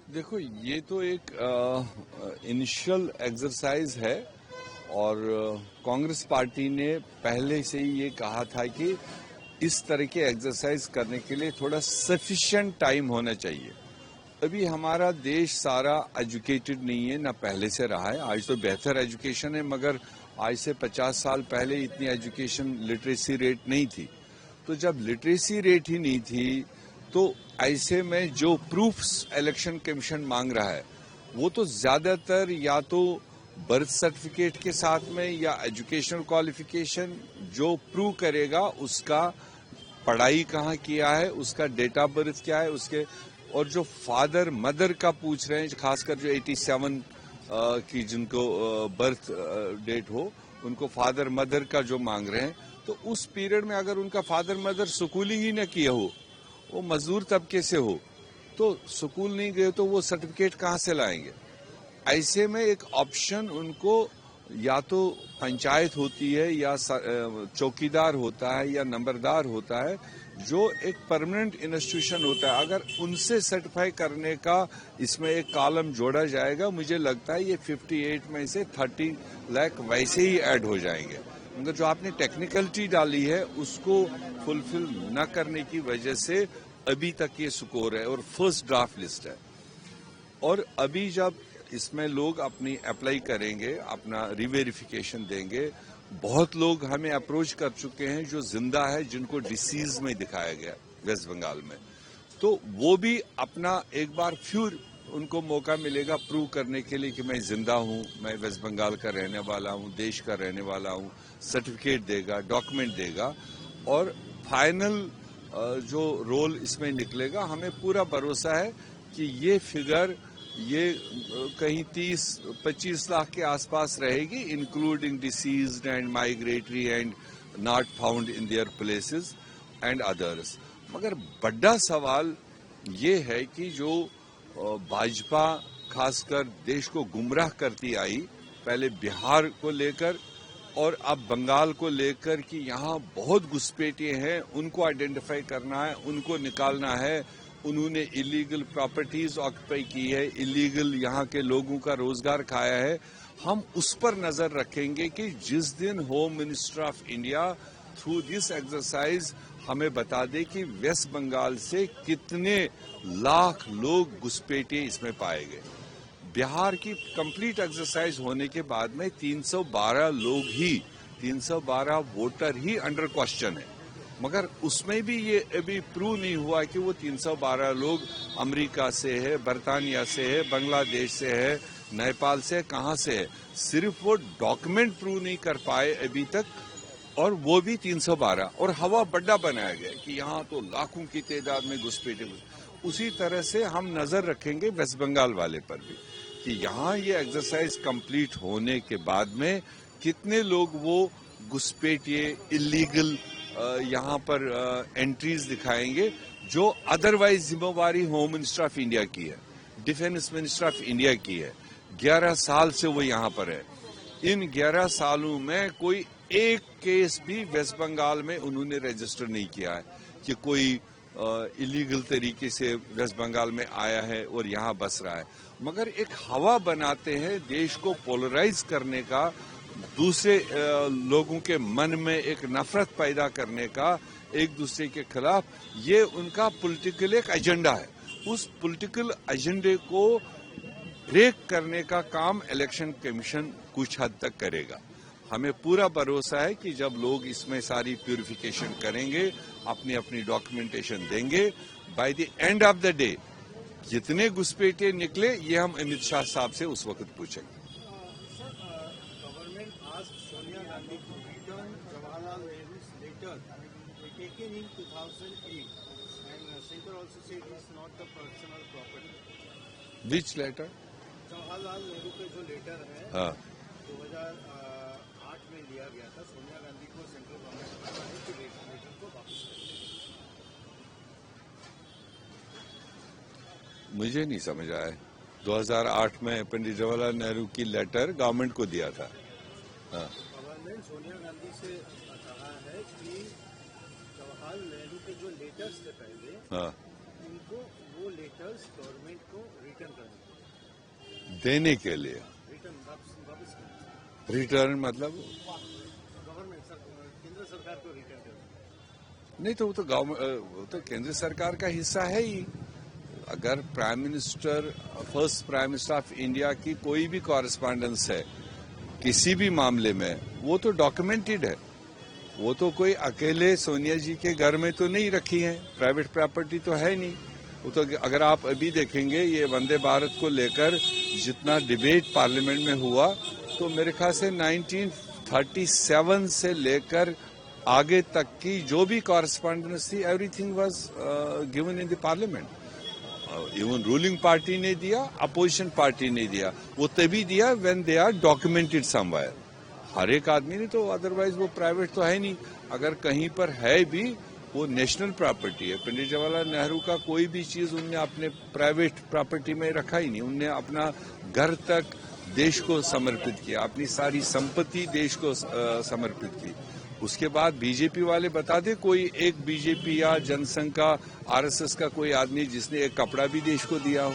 देखो, ये तो एक इनिशियल एक्सरसाइज है और कांग्रेस पार्टी ने पहले से ही ये कहा था कि इस तरह के एक्सरसाइज करने के लिए थोड़ा सफिशिएंट टाइम होना चाहिए। अभी हमारा देश सारा एजुकेटेड नहीं है, ना पहले से रहा है। आज तो बेहतर एजुकेशन है, मगर आज से 50 साल पहले इतनी एजुकेशन लिटरेसी रेट नहीं थी। तो जब लिटरेसी रेट ही नहीं थी तो ऐसे में जो प्रूफ्स इलेक्शन कमीशन मांग रहा है वो तो ज्यादातर या तो बर्थ सर्टिफिकेट के साथ में या एजुकेशनल क्वालिफिकेशन जो प्रूव करेगा उसका पढ़ाई कहाँ किया है, उसका डेट ऑफ बर्थ क्या है, उसके और जो फादर मदर का पूछ रहे हैं, खासकर जो 87 की जिनको बर्थ डेट हो उनको फादर मदर का जो मांग रहे हैं, तो उस पीरियड में अगर उनका फादर मदर स्कूलिंग ही न किया हो, वो मजदूर तबके से हो, तो स्कूल नहीं गए तो वो सर्टिफिकेट कहाँ से लाएंगे। ऐसे में एक ऑप्शन उनको या तो पंचायत होती है या चौकीदार होता है या नंबरदार होता है जो एक परमानेंट इंस्टीट्यूशन होता है, अगर उनसे सर्टिफाई करने का इसमें एक कॉलम जोड़ा जाएगा, मुझे लगता है ये 58 में से 30 लाख वैसे ही ऐड हो जाएंगे। मगर जो आपने टेक्निकलिटी डाली है उसको फुलफिल न करने की वजह से अभी तक ये स्कोर है और फर्स्ट ड्राफ्ट लिस्ट है। और अभी जब इसमें लोग अपनी अप्लाई करेंगे, अपना रिवेरिफिकेशन देंगे, बहुत लोग हमें अप्रोच कर चुके हैं जो जिंदा है, जिनको डिसीज में दिखाया गया वेस्ट बंगाल में, तो वो भी अपना एक बार फिर उनको मौका मिलेगा प्रूव करने के लिए कि मैं जिंदा हूं, मैं वेस्ट बंगाल का रहने वाला हूं, देश का रहने वाला हूं। सर्टिफिकेट देगा, डॉक्यूमेंट देगा और फाइनल जो रोल इसमें निकलेगा, हमें पूरा भरोसा है कि ये फिगर ये कहीं 30-25 लाख के आसपास रहेगी, including deceased and migratory and not found in their places and others. मगर बड़ा सवाल ये है कि जो भाजपा खासकर देश को गुमराह करती आई, पहले बिहार को लेकर और अब बंगाल को लेकर कि यहाँ बहुत घुसपैठिए हैं, उनको आइडेंटिफाई करना है, उनको निकालना है। उन्होंने इलीगल प्रॉपर्टीज ऑक्यूपाई की है, इलीगल यहाँ के लोगों का रोजगार खाया है। हम उस पर नजर रखेंगे कि जिस दिन home minister of India through this exercise हमें बता दे कि वेस्ट बंगाल से कितने लाख लोग घुसपैठिए इसमें पाए गए। बिहार की कंप्लीट एक्सरसाइज होने के बाद में 312 वोटर ही अंडर क्वेश्चन है, मगर उसमें भी ये अभी प्रूव नहीं हुआ कि वो 312 लोग अमेरिका से है, बर्तानिया से है, बांग्लादेश से है, नेपाल से, कहां से है। सिर्फ वो डॉक्यूमेंट प्रूव नहीं कर पाए अभी तक, और वो भी 312, और हवा बड्डा बनाया गया कि यहाँ तो लाखों की तादाद में घुसपैठे। उसी तरह से हम नजर रखेंगे वेस्ट बंगाल वाले पर भी कि यहाँ ये एक्सरसाइज कंप्लीट होने के बाद में कितने लोग वो घुसपैठिए इलीगल यहाँ पर एंट्रीज दिखाएंगे, जो अदरवाइज जिम्मेवारी होम मिनिस्टर ऑफ इंडिया की है, डिफेंस मिनिस्टर ऑफ इंडिया की है। 11 साल से वो यहाँ पर है। इन 11 सालों में कोई एक केस भी वेस्ट बंगाल में उन्होंने रजिस्टर नहीं किया है कि कोई इलीगल तरीके से वेस्ट बंगाल में आया है और यहाँ बस रहा है। मगर एक हवा बनाते हैं देश को पोलराइज करने का, दूसरे लोगों के मन में एक नफरत पैदा करने का एक दूसरे के खिलाफ। ये उनका पॉलिटिकल एक एजेंडा है। उस पॉलिटिकल एजेंडे को ब्रेक करने का काम इलेक्शन कमीशन कुछ हद तक करेगा। हमें पूरा भरोसा है कि जब लोग इसमें सारी प्यूरिफिकेशन करेंगे, अपनी अपनी डॉक्यूमेंटेशन देंगे, by the end of the day जितने घुसपैठिए निकले ये हम अमित शाह साहब से उस वक्त पूछेंगे। Taken in 2008 and Center also said it's not the personal property. Which letter? Jawaharlal Nehru के जो लेटर है, हाँ, 2008 में लिया गया था, सोनिया गांधी को सेंट्रल गवर्नमेंट ने कहा है कि लेटर को वापस करें। मुझे नहीं समझ आया। 2008 में पंडित जवाहरलाल नेहरू की लेटर गवर्नमेंट को दिया था। हाँ, गवर्नमेंट सोनिया गांधी से कहा है कि जवाहरलाल नेहरू के जो लेटर्स थे पहले, हाँ, आपको वो लेटर्स गवर्नमेंट को रिटर्न करने, देने के लिए। रिटर्न वापस रिटर्न मतलब गवर्नमेंट केंद्र सरकार को रिटर्न करने। नहीं, तो वो तो वो तो केंद्र सरकार का हिस्सा है ही। अगर prime minister, first prime minister of India की कोई भी कॉरेस्पॉन्डेंस है किसी भी मामले में, वो तो डॉक्यूमेंटेड है। वो तो कोई अकेले सोनिया जी के घर में तो नहीं रखी है, प्राइवेट प्रॉपर्टी तो है नहीं। वो तो अगर आप अभी देखेंगे ये वंदे भारत को लेकर जितना डिबेट पार्लियामेंट में हुआ, तो मेरे ख्याल से 1937 से लेकर आगे तक की जो भी कॉरेस्पॉन्डेंस थी, everything was given in the parliament. Even ruling party ने दिया, अपोजिशन पार्टी ने दिया, वो तभी दिया when they are documented somewhere. हर एक आदमी ने तो, अदरवाइज वो प्राइवेट तो है नहीं। अगर कहीं पर है भी, वो नेशनल प्रॉपर्टी है। पंडित जवाहरलाल नेहरू का कोई भी चीज उनने अपने प्राइवेट प्रॉपर्टी में रखा ही नहीं। उनने अपना घर तक देश को समर्पित किया, अपनी सारी संपत्ति देश को समर्पित की। उसके बाद बीजेपी वाले बता दे कोई एक बीजेपी या जनसंघ का, आरएसएस का कोई आदमी जिसने एक कपड़ा भी देश को दिया हो।